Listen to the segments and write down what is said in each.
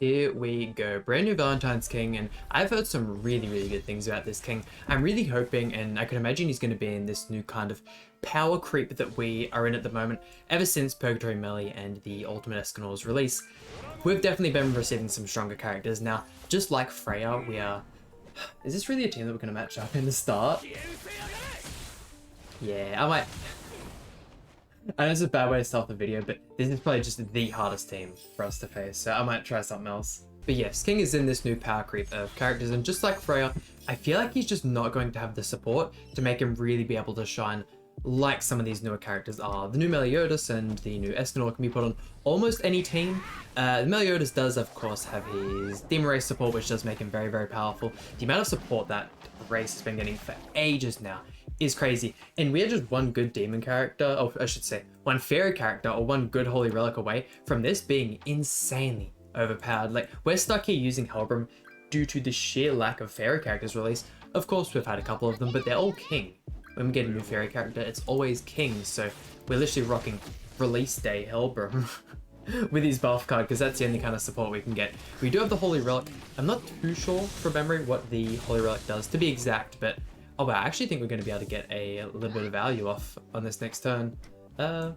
Here we go, brand new Valentine's King, and I've heard some really good things about this king. I'm really hoping, and I can imagine he's going to be in this new kind of power creep that we are in at the moment, ever since Purgatory Melee and the Ultimate Escanor's release. We've definitely been receiving some stronger characters. Now, just like Freya, we are... Is this really a team that we're going to match up in the start? Yeah, I might... I know it's a bad way to start the video, but this is probably just the hardest team for us to face, so I might try something else. But yes, King is in this new power creep of characters, and just like Freya, I feel like he's just not going to have the support to make him really be able to shine like some of these newer characters are. The new Meliodas and the new Escanor can be put on almost any team. The Meliodas does, of course, have his Demon Race support, which does make him very powerful. The amount of support that race has been getting for ages now is crazy, and we are just one good demon character, or I should say one fairy character or one good holy relic away from this being insanely overpowered. Like, we're stuck here using Helbram due to the sheer lack of fairy characters released. Of course, we've had a couple of them, but they're all king. When we get a new fairy character, it's always king, so we're literally rocking release day Helbram with his buff card, because that's the only kind of support we can get. We do have the holy relic. I'm not too sure from memory what the holy relic does, to be exact, but oh, but I actually think we're going to be able to get a little bit of value off on this next turn. Do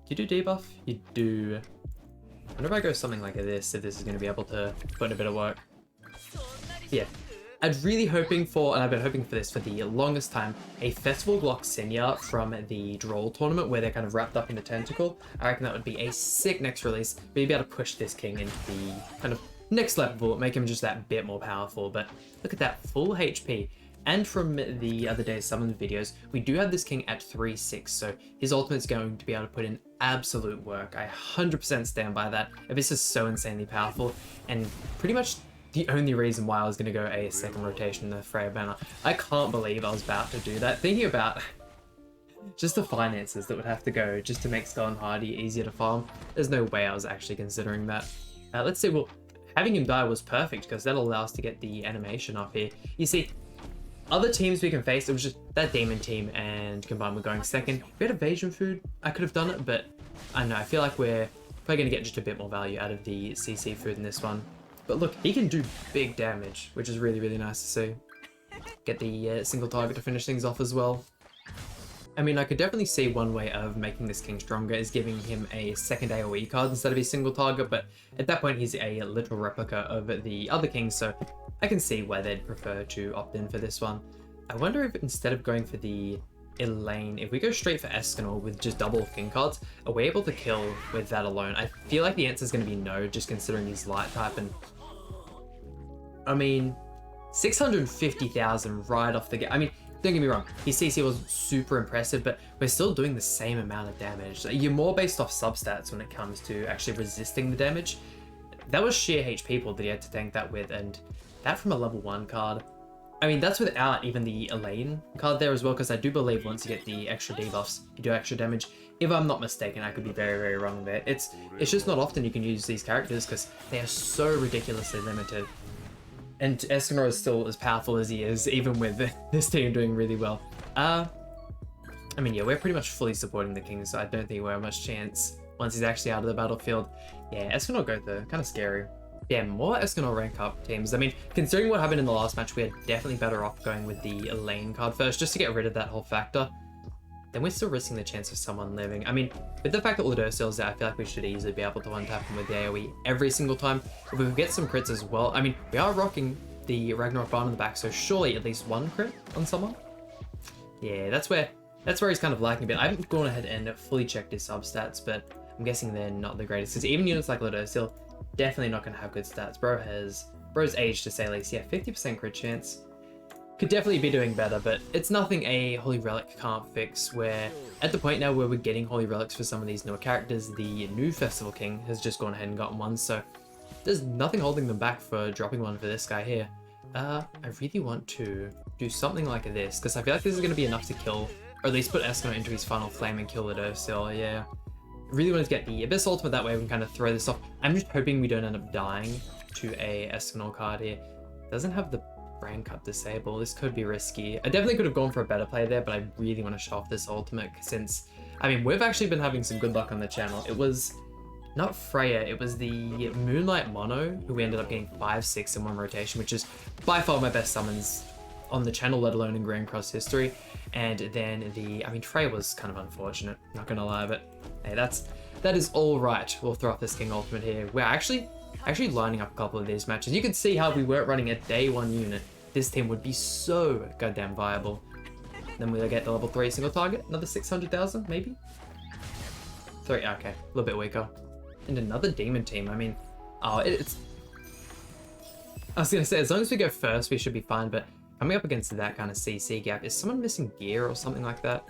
you do debuff? You do. I wonder if I go something like this, if this is going to be able to put in a bit of work. Yeah. I'm really hoping for, and I've been hoping for this for the longest time, a Festival Gloxinia from the Droll tournament where they're kind of wrapped up in the tentacle. I reckon that would be a sick next release. We'd be able to push this king into the kind of next level, make him just that bit more powerful. But look at that, full HP. And from the other day's summon videos, we do have this king at 3-6, so his ultimate's going to be able to put in absolute work. I 100% stand by that. This is so insanely powerful, and pretty much the only reason why I was going to go a second rotation in the Freya banner. I can't believe I was about to do that. Thinking about just the finances that would have to go just to make Skull and Hardy easier to farm, there's no way I was actually considering that. Let's see, well, having him die was perfect, because that'll allow us to get the animation up here. You see, other teams we can face, it was just that demon team, and combined with going second. If we had evasion food, I could have done it, but I don't know, I feel like we're probably going to get just a bit more value out of the CC food in this one. But look, he can do big damage, which is really nice to see. Get the single target to finish things off as well. I mean, I could definitely see one way of making this king stronger is giving him a second AoE card instead of a single target, but at that point he's a literal replica of the other king, so I can see why they'd prefer to opt in for this one. I wonder if instead of going for the Elaine, if we go straight for Escanor with just double king cards, are we able to kill with that alone? I feel like the answer is going to be no, just considering he's light type, and I mean, 650,000 right off the gate. I mean, don't get me wrong, his CC was super impressive, but we're still doing the same amount of damage. You're more based off substats when it comes to actually resisting the damage. That was sheer HP pool that he had to tank that with, and that from a level 1 card. I mean, that's without even the Elaine card there as well, because I do believe once you get the extra debuffs, you do extra damage. If I'm not mistaken, I could be very wrong there. It's just not often you can use these characters, because they are so ridiculously limited. And Escanor is still as powerful as he is, even with this team doing really well. I mean, yeah, we're pretty much fully supporting the king, so I don't think we have much chance once he's actually out of the battlefield. Yeah, Escanor goes there, kind of scary. Yeah, more Escanor rank up teams. I mean, considering what happened in the last match, we are definitely better off going with the Elaine card first, just to get rid of that whole factor. Then we're still risking the chance of someone living. I mean, with the fact that Ludurciel's there, I feel like we should easily be able to one-tap him with the AoE every single time. If we get some crits as well, I mean, we are rocking the Ragnarok Barn in the back, so surely at least one crit on someone. Yeah, that's where he's kind of lacking a bit. I haven't gone ahead and fully checked his substats, but I'm guessing they're not the greatest, because even units like Ludurciel, definitely not going to have good stats. Bro's age, to say least. Yeah, 50% crit chance. Could definitely be doing better, but it's nothing a Holy Relic can't fix. We're at the point now where we're getting Holy Relics for some of these newer characters. The new Festival King has just gone ahead and gotten one, so there's nothing holding them back for dropping one for this guy here. I really want to do something like this, because I feel like this is going to be enough to kill, or at least put Escanor into his final flame and kill Ludurciel. Yeah. Really wanted to get the Abyss ultimate, that way we can kind of throw this off. I'm just hoping we don't end up dying to a Escanor card here. Doesn't have the Brain Cut disable. This could be risky. I definitely could have gone for a better play there, but I really want to show off this ultimate, since, I mean, we've actually been having some good luck on the channel. It was not Freya, it was the Moonlight Mono, who we ended up getting 5-6 in one rotation, which is by far my best summons on the channel, let alone in Grand Cross history. And then I mean, Freya was kind of unfortunate, not gonna lie, but hey, that is all right. We'll throw up this King Ultimate here. We're actually lining up a couple of these matches. You can see how if we weren't running a day 1 unit, this team would be so goddamn viable. Then we'll get the level 3 single target, another 600,000 maybe? 3, okay, a little bit weaker. And another demon team, I mean, oh, it's... I was gonna say, as long as we go first, we should be fine, but coming up against that kind of CC gap, is someone missing gear or something like that?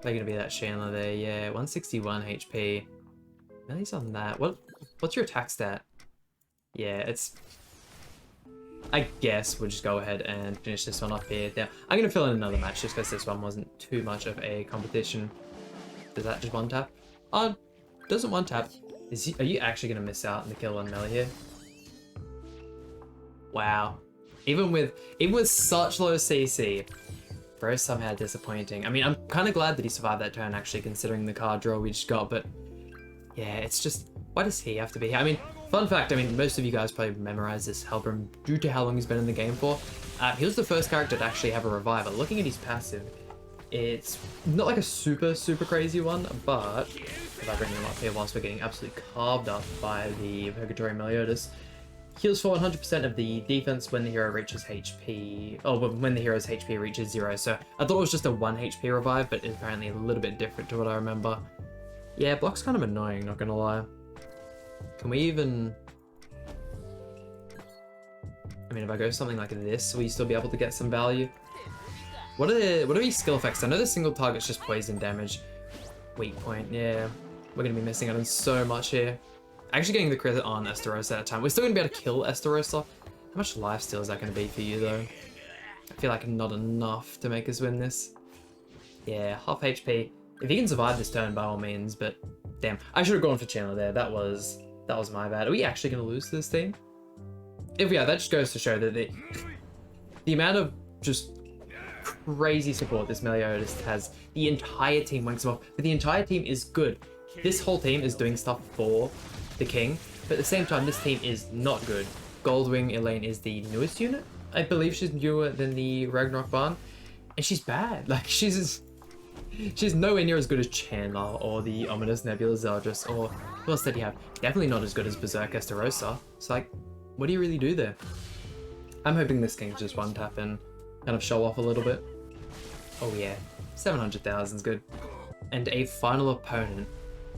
They're gonna be that Chandler there, yeah, 161 HP. Now he's on that. What's your attack stat? Yeah, it's... I guess we'll just go ahead and finish this one off here. Now, I'm gonna fill in another match just because this one wasn't too much of a competition. Does that just one tap? Oh, doesn't one tap. Are you actually gonna miss out on the kill on melee here? Wow. Even with such low CC, bro, somehow disappointing. I mean, I'm kind of glad that he survived that turn actually, considering the card draw we just got, but yeah, it's just, why does he have to be here? I mean, fun fact, I mean, most of you guys probably memorized this Helbram due to how long he's been in the game for. He was the first character to actually have a reviver. Looking at his passive, it's not like a super crazy one, but if I bring him up here whilst we're getting absolutely carved up by the Purgatory Meliodas, heals for 100% of the defense when the hero reaches HP, or when the hero's HP reaches 0. So I thought it was just a 1 HP revive, but it's apparently a little bit different to what I remember. Yeah, block's kind of annoying, not gonna lie. Can we even... I mean, if I go something like this, will you still be able to get some value? What are these skill effects? I know the single target's just poison damage. Weak point, yeah. We're gonna be missing out on so much here. Actually getting the crit on Estarossa at a time. We're still gonna be able to kill Estarossa. How much lifesteal is that gonna be for you though? I feel like not enough to make us win this. Yeah, half HP. If he can survive this turn, by all means, but damn. I should have gone for Chandler there. That was my bad. Are we actually gonna lose this team? If we are, that just goes to show that the amount of just crazy support this Meliodas has, the entire team wanks him off, but the entire team is good. This whole team is doing stuff for the king, but at the same time, this team is not good. Goldwing Elaine is the newest unit. I believe she's newer than the Ragnarok Barn, and she's bad. Like, she's nowhere near as good as Chandler or the ominous Nebula Zeldris, or who else did he have? Definitely not as good as Berserk Estarossa. It's like, what do you really do there? I'm hoping this king's just one tap and kind of show off a little bit. Oh yeah, 700,000 is good. And a final opponent.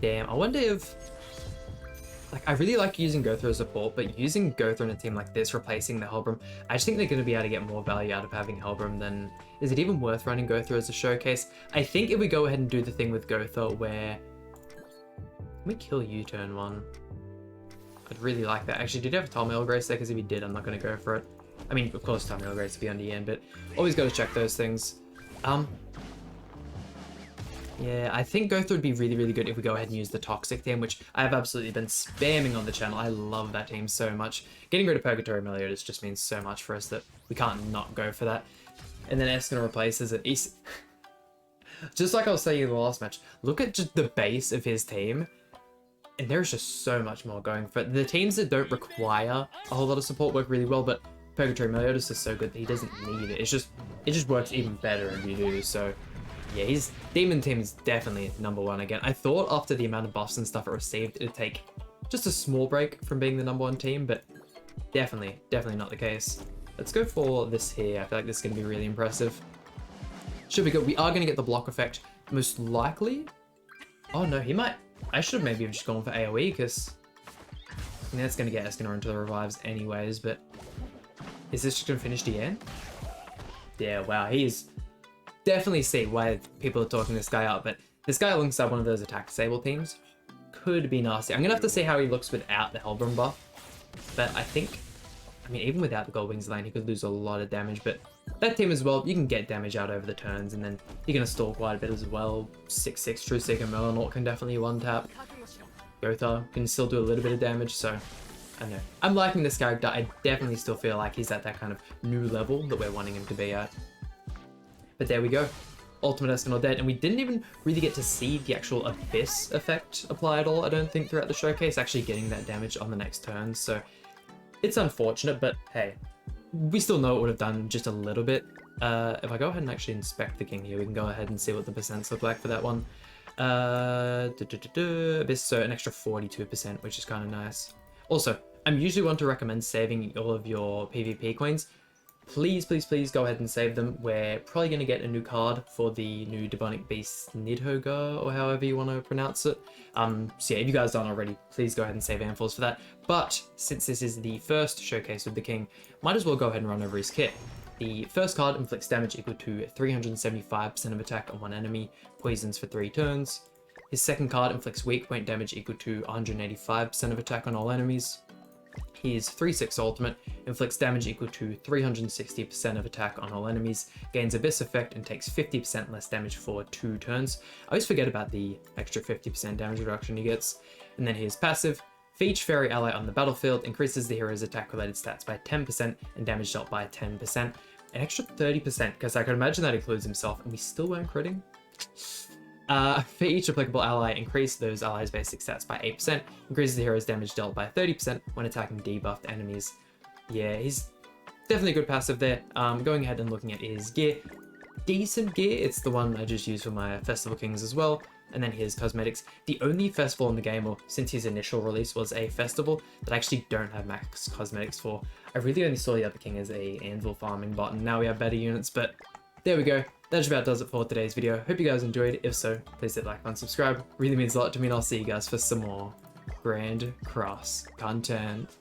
Damn, I wonder if... Like, I really like using Gothra as support, but using Gothra in a team like this, replacing the Helbram, I just think they're going to be able to get more value out of having Helbram than... Is it even worth running Gothra as a showcase? I think if we go ahead and do the thing with Gothra where... Can we kill you turn 1? I'd really like that. Actually, did you have a Talmail Grace there? Because if you did, I'm not going to go for it. I mean, of course, Talmail Grace would be on the end, but always got to check those things. Yeah, I think Gothra would be really good if we go ahead and use the Toxic team, which I have absolutely been spamming on the channel. I love that team so much. Getting rid of Purgatory Meliodas just means so much for us that we can't not go for that. And then Escanor replaces it. He's... Just like I was saying in the last match, look at just the base of his team, and there's just so much more going for it. The teams that don't require a whole lot of support work really well, but Purgatory Meliodas is so good that he doesn't need it. It just works even better if you do, so... Yeah, his demon team is definitely #1 again. I thought after the amount of buffs and stuff it received, it'd take just a small break from being the #1 team, but definitely not the case. Let's go for this here. I feel like this is going to be really impressive. Should be good. We are going to get the block effect, most likely. Oh no, he might... I should have maybe just gone for AoE, because I mean, that's going to get Escanor into the revives anyways, but... Is this just going to finish the end? Yeah, wow, he's... Definitely see why people are talking this guy up, but this guy alongside one of those attack disable teams could be nasty. I'm gonna have to see how he looks without the Helbram buff, but I think, I mean, even without the Gold Wings lane, he could lose a lot of damage, but that team as well, you can get damage out over the turns, and then you're gonna stall quite a bit as well. 6/6 True Seeker Melanaut can definitely one tap. Gothar can still do a little bit of damage, so I don't know. I'm liking this character. I definitely still feel like he's at that kind of new level that we're wanting him to be at. But there we go. Ultimate Escanor dead, and we didn't even really get to see the actual Abyss effect apply at all, I don't think, throughout the showcase, actually getting that damage on the next turn, so it's unfortunate, but hey, we still know it would have done just a little bit. If I go ahead and actually inspect the king here, we can go ahead and see what the percents look like for that one. Abyss, so an extra 42%, which is kind of nice. Also, I'm usually one to recommend saving all of your PvP coins. Please, please, please go ahead and save them. We're probably going to get a new card for the new Demonic Beast Nidhogger, or however you want to pronounce it. So yeah, if you guys don't already, please go ahead and save Ampharos for that. But since this is the first showcase of the king, might as well go ahead and run over his kit. The first card inflicts damage equal to 375% of attack on one enemy, poisons for 3 turns. His second card inflicts weak point damage equal to 185% of attack on all enemies. His 3/6 ultimate inflicts damage equal to 360% of attack on all enemies, gains Abyss effect, and takes 50% less damage for 2 turns. I always forget about the extra 50% damage reduction he gets. And then his passive, for each fairy ally on the battlefield, increases the hero's attack related stats by 10% and damage dealt by 10%. An extra 30%, because I can imagine that includes himself, and we still weren't critting. For each applicable ally, increase those allies' basic stats by 8%, increases the hero's damage dealt by 30% when attacking debuffed enemies. Yeah, he's definitely a good passive there. Going ahead and looking at his gear, decent gear. It's the one I just used for my Festival Kings as well. And then his cosmetics. The only festival in the game, or since his initial release was a festival, that I actually don't have max cosmetics for. I really only saw the other king as a anvil farming bot, and now we have better units, but there we go. That just about does it for today's video. Hope you guys enjoyed. If so, please hit like and subscribe. Really means a lot to me, and I'll see you guys for some more Grand Cross content.